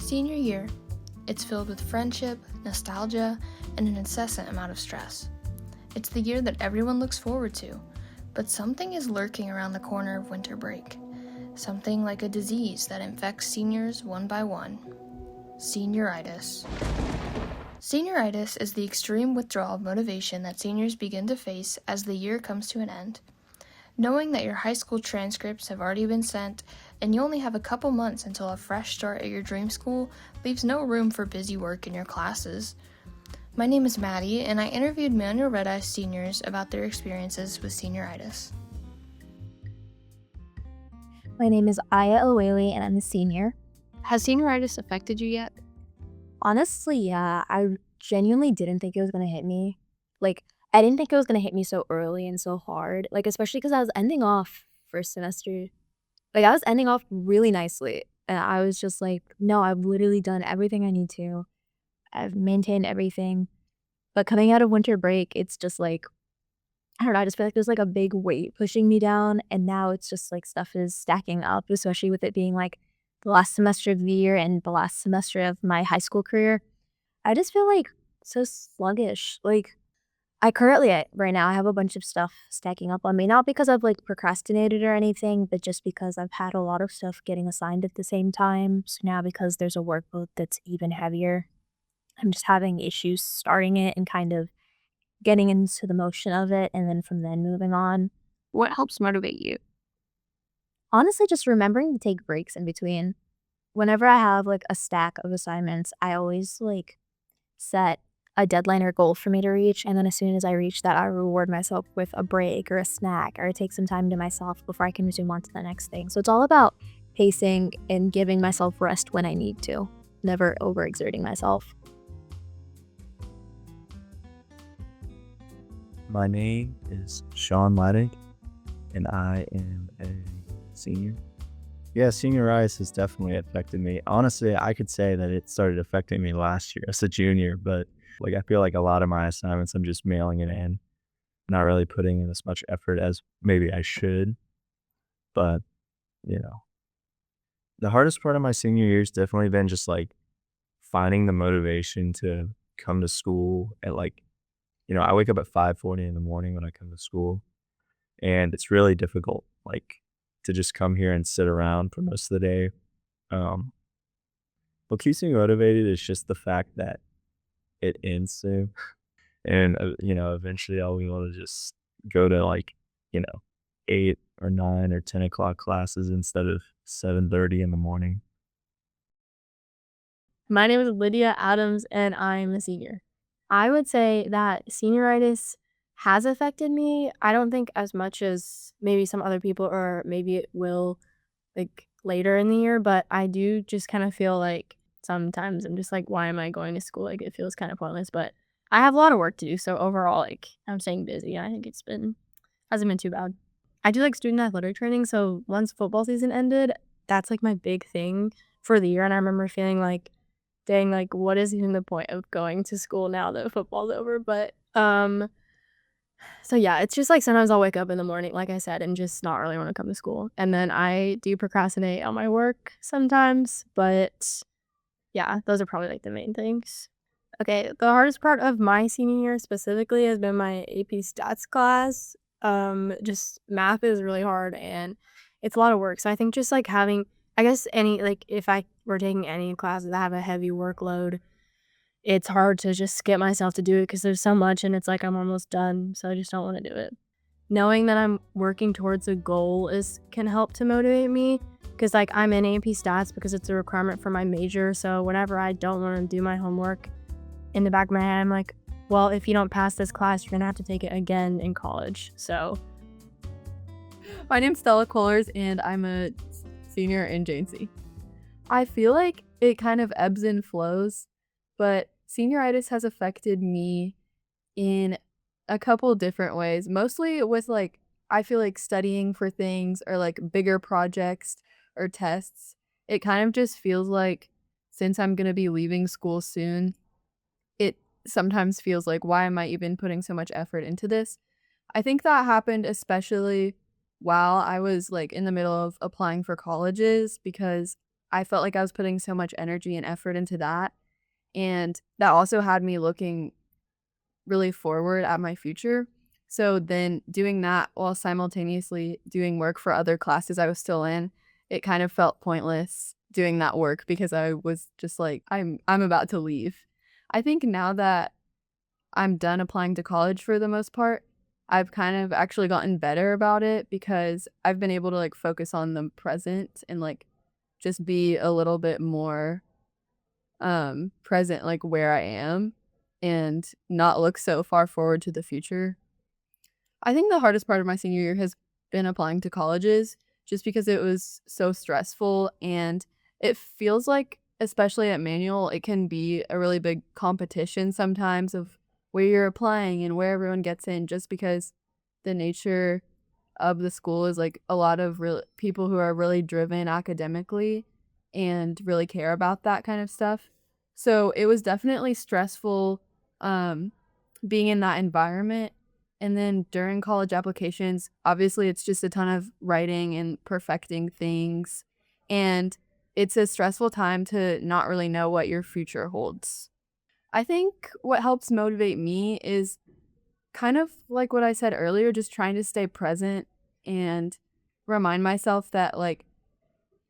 Senior year, it's filled with friendship, nostalgia, and an incessant amount of stress. It's the year that everyone looks forward to, but something is lurking around the corner of winter break. Something like a disease that infects seniors one by one. Senioritis. Senioritis is the extreme withdrawal of motivation that seniors begin to face as the year comes to an end. Knowing that your high school transcripts have already been sent and you only have a couple months until a fresh start at your dream school leaves no room for busy work in your classes. My name is Maddie, and I interviewed Manual RedEye seniors about their experiences with senioritis. My name is Waeli, and I'm a senior. Has senioritis affected you yet? Honestly, yeah, I genuinely didn't think it was going to hit me. I didn't think it was going to hit me so early and so hard, especially because I was ending off first semester. I was ending off really nicely, and I was just like, no, I've literally done everything I need to. I've maintained everything. But coming out of winter break, it's just I don't know, I just feel like there's a big weight pushing me down, and now it's just stuff is stacking up, especially with it being the last semester of the year and the last semester of my high school career. I just feel so sluggish. Right now, I have a bunch of stuff stacking up on me, not because I've procrastinated or anything, but just because I've had a lot of stuff getting assigned at the same time. So now, because there's a workload that's even heavier, I'm just having issues starting it and kind of getting into the motion of it, and then from then moving on. What helps motivate you? Honestly, just remembering to take breaks in between. Whenever I have a stack of assignments, I always set a deadline or goal for me to reach, and then as soon as I reach that, I reward myself with a break or a snack, or take some time to myself before I can resume on to the next thing. So it's all about pacing and giving myself rest when I need to, never overexerting myself. My name is Lattig, and I am a senior. Yeah, senioritis has definitely affected me. Honestly, I could say that it started affecting me last year as a junior, but I feel like a lot of my assignments, I'm just mailing it in, not really putting in as much effort as maybe I should. But, the hardest part of my senior year has definitely been just finding the motivation to come to school at I wake up at 5:40 in the morning when I come to school, and it's really difficult, to just come here and sit around for most of the day. What keeps me motivated is just the fact that it ends soon, and eventually I'll be able to just go to 8 or 9 or 10 o'clock classes instead of 7:30 in the morning. My name is Lydia Adams, and I'm a senior. I would say that senioritis has affected me. I don't think as much as maybe some other people, or maybe it will later in the year, but I do just kind of feel sometimes I'm just why am I going to school? It feels kind of pointless, but I have a lot of work to do. So overall, I'm staying busy, and I think hasn't been too bad. I do student athletic training. So once football season ended, that's my big thing for the year. And I remember feeling dang, what is even the point of going to school now that football's over? But so yeah, it's just sometimes I'll wake up in the morning, like I said, and just not really want to come to school. And then I do procrastinate on my work sometimes, but yeah, those are probably the main things. Okay, the hardest part of my senior year specifically has been my AP stats class. Just math is really hard, and it's a lot of work. So I think just having, I guess, any if I were taking any classes that have a heavy workload, it's hard to just get myself to do it because there's so much, and it's I'm almost done, so I just don't want to do it. Knowing that I'm working towards a goal can help to motivate me, because I'm in AP stats because it's a requirement for my major. So whenever I don't want to do my homework, in the back of my head, I'm well, if you don't pass this class, you're gonna have to take it again in college. So my name's Stella Kolers, and I'm a senior in JNC. I feel it kind of ebbs and flows, but senioritis has affected me in a couple different ways. Mostly with I feel studying for things, or bigger projects or tests. It kind of just feels since I'm gonna be leaving school soon, it sometimes feels why am I even putting so much effort into this? I think that happened especially while I was in the middle of applying for colleges, because I felt like I was putting so much energy and effort into that. And that also had me looking really forward at my future. So then doing that while simultaneously doing work for other classes I was still in, it kind of felt pointless doing that work because I was just like, I'm about to leave. I think now that I'm done applying to college for the most part, I've kind of actually gotten better about it because I've been able to like focus on the present and like just be a little bit more present, like where I am, and not look so far forward to the future. I think the hardest part of my senior year has been applying to colleges just because it was so stressful, and it feels like, especially at Manual, it can be a really big competition sometimes of where you're applying and where everyone gets in, just because the nature of the school is like a lot of real people who are really driven academically and really care about that kind of stuff. So it was definitely stressful being in that environment. And then during college applications, obviously it's just a ton of writing and perfecting things. And it's a stressful time to not really know what your future holds. I think what helps motivate me is kind of like what I said earlier, just trying to stay present and remind myself that, like,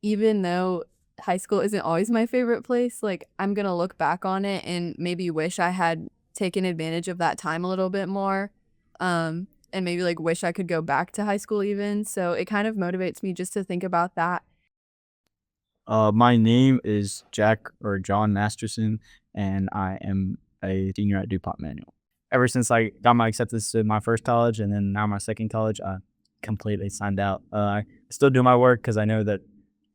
even though high school isn't always my favorite place, like, I'm gonna look back on it and maybe wish I had taken advantage of that time a little bit more. And maybe like wish I could go back to high school even. So it kind of motivates me just to think about that. My name is Jack or John Masterson, and I am a senior at DuPont Manual. Ever since I got my acceptance to my first college and then now my second college, I completely signed out. I still do my work because I know that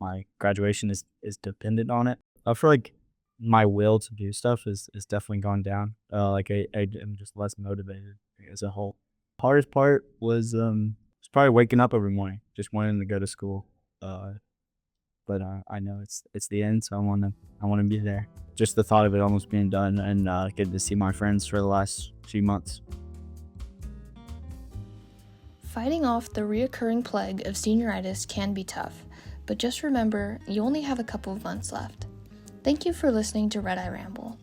my graduation is dependent on it. I feel like my will to do stuff is definitely gone down. Like I am just less motivated as a whole. Hardest part was probably waking up every morning, just wanting to go to school. But I know it's the end, so I wanna be there. Just the thought of it almost being done and getting to see my friends for the last few months. Fighting off the reoccurring plague of senioritis can be tough, but just remember, you only have a couple of months left. Thank you for listening to RedEye Ramble.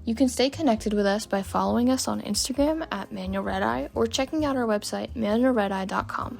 You can stay connected with us by following us on Instagram at Manual RedEye or checking out our website, manualredeye.com.